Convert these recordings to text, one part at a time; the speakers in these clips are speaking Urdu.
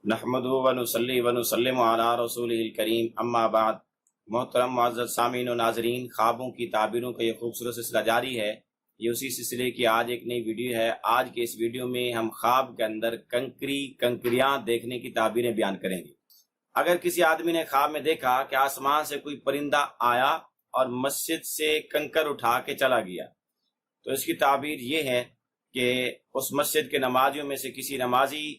نحمدہ ونصلی ونسلم علی رسولہ الکریم، اما بعد۔ محترم معزز سامعین و ناظرین، خوابوں کی تعبیروں کا یہ خوبصورت سلسلہ جاری ہے۔ یہ اسی سلسلے کی آج ایک نئی ویڈیو ہے۔ آج کے اس ویڈیو میں ہم خواب کے اندر کنکریاں دیکھنے کی تعبیریں بیان کریں گے۔ اگر کسی آدمی نے خواب میں دیکھا کہ آسمان سے کوئی پرندہ آیا اور مسجد سے کنکر اٹھا کے چلا گیا، تو اس کی تعبیر یہ ہے کہ اس مسجد کے نمازیوں میں سے کسی نمازی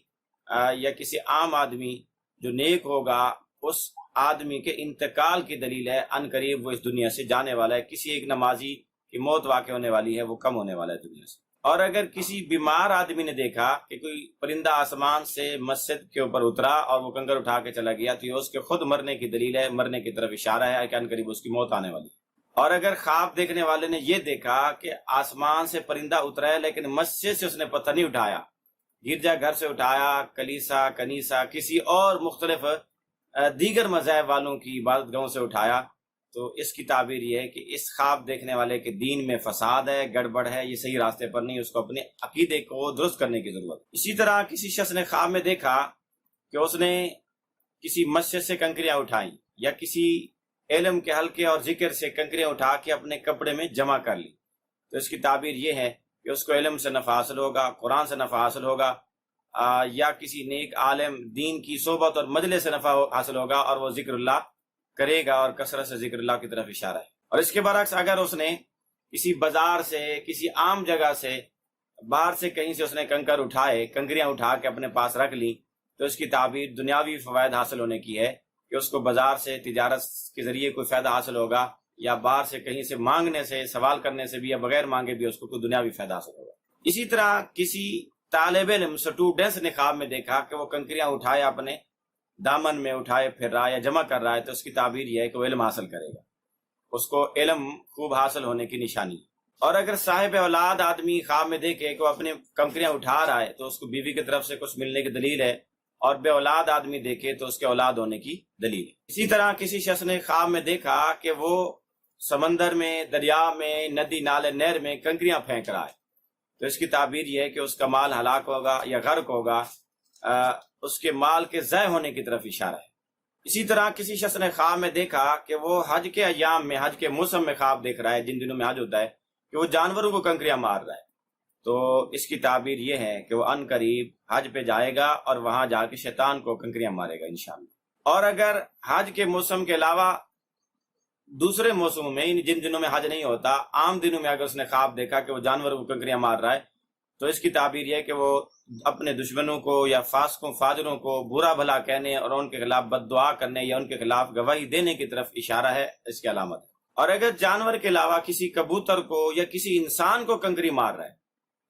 یا کسی عام آدمی جو نیک ہوگا، اس آدمی کے انتقال کی دلیل ہے۔ ان قریب وہ اس دنیا سے جانے والا ہے، کسی ایک نمازی کی موت واقع ہونے والی ہے، وہ کم ہونے والا ہے دنیا سے۔ اور اگر کسی بیمار آدمی نے دیکھا کہ کوئی پرندہ آسمان سے مسجد کے اوپر اترا اور وہ کنکر اٹھا کے چلا گیا، تو یہ اس کے خود مرنے کی دلیل ہے، مرنے کی طرف اشارہ ہے کہ ان قریب اس کی موت آنے والی ہے۔ اور اگر خواب دیکھنے والے نے یہ دیکھا کہ آسمان سے پرندہ اترا ہے لیکن مسجد سے اس نے پتھر نہیں اٹھایا، گرجا گھر سے اٹھایا، کنیسا کسی اور مختلف دیگر مذاہب والوں کی عبادت گاہوں سے اٹھایا، تو اس کی تعبیر یہ ہے کہ اس خواب دیکھنے والے کے دین میں فساد ہے، گڑبڑ ہے، یہ صحیح راستے پر نہیں، اس کو اپنے عقیدے کو درست کرنے کی ضرورت ہے۔ اسی طرح کسی شخص نے خواب میں دیکھا کہ اس نے کسی مسجد سے کنکریاں اٹھائیں یا کسی علم کے حلقے اور ذکر سے کنکریاں اٹھا کے اپنے کپڑے میں جمع کر لی، تو اس کی تعبیر یہ ہے کہ اس کو علم سے نفع حاصل ہوگا، قرآن سے نفع حاصل ہوگا، یا کسی نیک عالم دین کی صحبت اور مجلس سے نفع حاصل ہوگا، اور وہ ذکر اللہ کرے گا، اور کثرت سے ذکر اللہ کی طرف اشارہ ہے۔ اور اس کے برعکس اگر اس نے کسی بازار سے، کسی عام جگہ سے، باہر سے کہیں سے اس نے کنکریاں اٹھا کے اپنے پاس رکھ لی، تو اس کی تعبیر دنیاوی فوائد حاصل ہونے کی ہے کہ اس کو بازار سے تجارت کے ذریعے کوئی فائدہ حاصل ہوگا، یا باہر سے کہیں سے مانگنے سے، سوال کرنے سے بھی، یا بغیر مانگے بھی اس کو کوئی دنیاوی فائدہ حاصل ہوگا۔ اسی طرح کسی طالب علم اسٹوڈنٹس نے خواب میں دیکھا کہ وہ کنکریاں اٹھائے اپنے دامن میں اٹھائے پھر رہا ہے یا جمع کر رہا ہے، تو اس کی تعبیر یہ ہے کہ وہ علم حاصل کرے گا، اس کو علم خوب حاصل ہونے کی نشانی ہے۔ اور اگر صاحب اولاد آدمی خواب میں دیکھے کہ وہ اپنے کنکریاں اٹھا رہا ہے، تو اس کو بیوی کی طرف سے کچھ ملنے کی دلیل ہے، اور بے اولاد آدمی دیکھے تو اس کے اولاد ہونے کی دلیل ہے۔ اسی طرح کسی شخص نے خواب میں دیکھا کہ وہ سمندر میں، دریا میں، ندی نالے نہر میں کنکریاں پھینک رہا ہے، تو اس کی تعبیر یہ ہے کہ اس کا مال ہلاک ہوگا یا غرق ہوگا، اس کے مال کے ضائع ہونے کی طرف اشارہ ہے۔ اسی طرح کسی شخص نے خواب میں دیکھا کہ وہ حج کے ایام میں، حج کے موسم میں خواب دیکھ رہا ہے، جن دنوں میں حج ہوتا ہے، کہ وہ جانوروں کو کنکریاں مار رہا ہے، تو اس کی تعبیر یہ ہے کہ وہ ان قریب حج پہ جائے گا اور وہاں جا کے شیطان کو کنکریاں مارے گا انشاءاللہ۔ اور اگر حج کے موسم کے علاوہ دوسرے موسموں میں، جن دنوں میں حج نہیں ہوتا، عام دنوں میں اگر اس نے خواب دیکھا کہ وہ جانوروں کو کنکریاں مار رہا ہے، تو اس کی تعبیر یہ ہے کہ وہ اپنے دشمنوں کو یا فاسقوں فاجروں کو برا بھلا کہنے اور ان کے خلاف بد دعا کرنے یا ان کے خلاف گواہی دینے کی طرف اشارہ ہے، اس کی علامت ہے۔ اور اگر جانور کے علاوہ کسی کبوتر کو یا کسی انسان کو کنکری مار رہا ہے،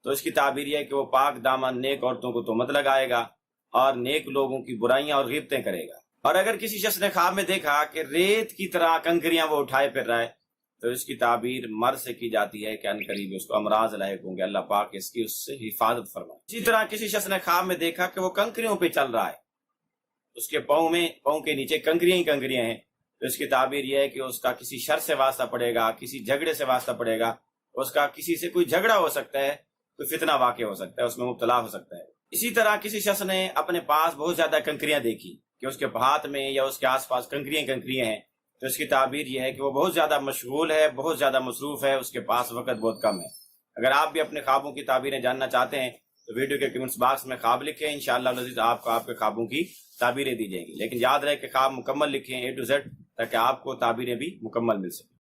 تو اس کی تعبیر یہ ہے کہ وہ پاک دامن نیک عورتوں کو تہمت لگائے گا اور نیک لوگوں کی برائیاں اور غیبتیں کرے گا۔ اور اگر کسی شخص نے خواب میں دیکھا کہ ریت کی طرح کنکریاں وہ اٹھائے پھر رہا ہے، تو اس کی تعبیر مرض سے کی جاتی ہے کہ ان قریب اس کو امراض لاحق ہوں گے، اللہ پاک اس کی اس سے حفاظت فرمائے۔ اسی طرح کسی شخص نے خواب میں دیکھا کہ وہ کنکریوں پہ چل رہا ہے، اس کے پاؤں کے نیچے کنکریاں ہی کنکریاں ہیں، تو اس کی تعبیر یہ ہے کہ اس کا کسی شر سے واسطہ پڑے گا، کسی جھگڑے سے واسطہ پڑے گا، اس کا کسی سے کوئی جھگڑا ہو سکتا ہے، کوئی فتنہ واقع ہو سکتا ہے، اس میں مبتلا ہو سکتا ہے۔ اسی طرح کسی شخص نے اپنے پاس بہت زیادہ کنکریاں دیکھی کہ اس کے ہاتھ میں یا اس کے آس پاس کنکریاں ہیں، تو اس کی تعبیر یہ ہے کہ وہ بہت زیادہ مشغول ہے، بہت زیادہ مصروف ہے، اس کے پاس وقت بہت کم ہے۔ اگر آپ بھی اپنے خوابوں کی تعبیریں جاننا چاہتے ہیں تو ویڈیو کے کمنٹس باکس میں خواب لکھیں، انشاءاللہ العزیز آپ کو آپ کے خوابوں کی تعبیریں دی جائیں گی، لیکن یاد رہے کہ خواب مکمل لکھیں A to Z، تاکہ آپ کو تعبیریں بھی مکمل مل سکیں۔